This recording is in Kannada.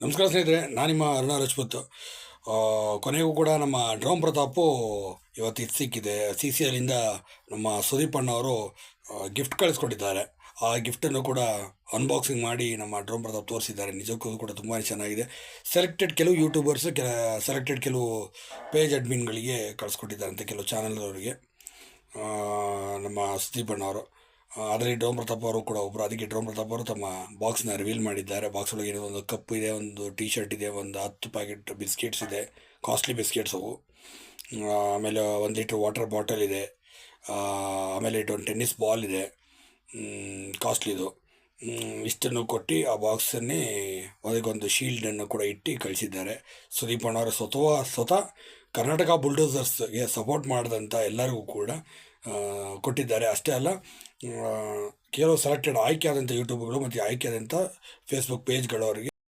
ನಮಸ್ಕಾರ ಸ್ನೇಹಿತರೆ, ನಾನು ನಿಮ್ಮ ಅರುಣ ರಾಜ್ಪೂತ್. ಕೊನೆಗೂ ಕೂಡ ನಮ್ಮ ಡ್ರೋನ್ ಪ್ರತಾಪು ಇವತ್ತು ಇದು ಸಿಕ್ಕಿದೆ. CCLಯಿಂದ ನಮ್ಮ ಸುದೀಪ್ ಅಣ್ಣವರು ಗಿಫ್ಟ್ ಕಳಿಸ್ಕೊಟ್ಟಿದ್ದಾರೆ. ಆ ಗಿಫ್ಟನ್ನು ಕೂಡ ಅನ್ಬಾಕ್ಸಿಂಗ್ ಮಾಡಿ ನಮ್ಮ ಡ್ರೋನ್ ಪ್ರತಾಪ್ ತೋರಿಸಿದ್ದಾರೆ. ನಿಜಕ್ಕೂ ಕೂಡ ತುಂಬಾ ಚೆನ್ನಾಗಿದೆ. ಸೆಲೆಕ್ಟೆಡ್ ಕೆಲವು ಯೂಟ್ಯೂಬರ್ಸ್, ಸೆಲೆಕ್ಟೆಡ್ ಕೆಲವು ಪೇಜ್ ಅಡ್ಮಿನ್ಗಳಿಗೆ ಕಳಿಸ್ಕೊಟ್ಟಿದ್ದಾರಂತೆ, ಕೆಲವು ಚಾನಲ್ನವರಿಗೆ ನಮ್ಮ ಸುದೀಪ್ ಅಣ್ಣವರು. ಅದರಲ್ಲಿ ಡ್ರೋನ್ ಪ್ರತಾಪ್ ಅವರು ಕೂಡ ಒಬ್ಬರು. ಅದಕ್ಕೆ ಡ್ರೋನ್ ಪ್ರತಾಪ್ ಅವರು ತಮ್ಮ ಬಾಕ್ಸ್ನ ರಿವೀಲ್ ಮಾಡಿದ್ದಾರೆ. ಬಾಕ್ಸ್ ಒಳಗೆ ಒಂದು ಕಪ್ ಇದೆ, ಒಂದು ಟೀ ಶರ್ಟ್ ಇದೆ, ಒಂದು 10 ಪ್ಯಾಕೆಟ್ ಬಿಸ್ಕೆಟ್ಸ್ ಇದೆ, ಕಾಸ್ಟ್ಲಿ ಬಿಸ್ಕೆಟ್ಸ್ ಅವು. ಆಮೇಲೆ 1 ಲೀಟ್ರ್ ವಾಟರ್ ಬಾಟಲ್ ಇದೆ. ಆಮೇಲೆ ಒಂದು ಟೆನ್ನಿಸ್ ಬಾಲ್ ಇದೆ, ಕಾಸ್ಟ್ಲಿದು. ಇಷ್ಟನ್ನು ಕೊಟ್ಟು ಆ ಬಾಕ್ಸನ್ನೇ ಅದಕ್ಕೊಂದು ಶೀಲ್ಡನ್ನು ಕೂಡ ಇಟ್ಟು ಕಳಿಸಿದ್ದಾರೆ. ಸುದೀಪ್ ಅಣ್ಣವರು ಸ್ವತಃ ಕರ್ನಾಟಕ ಬುಲ್ಡೋಸರ್ಸ್ಗೆ ಸಪೋರ್ಟ್ ಮಾಡಿದಂಥ ಎಲ್ಲರಿಗೂ ಕೂಡ ಕೊಟ್ಟಿದ್ದಾರೆ. ಅಷ್ಟೇ ಅಲ್ಲ, ಕೆಲವು ಸೆಲೆಕ್ಟೆಡ್ ಆಯ್ಕೆಯಾದಂಥ ಯೂಟ್ಯೂಬ್ಗಳು ಮತ್ತು ಆಯ್ಕೆಯಾದಂಥ ಫೇಸ್ಬುಕ್ ಪೇಜ್ಗಳವರಿಗೆ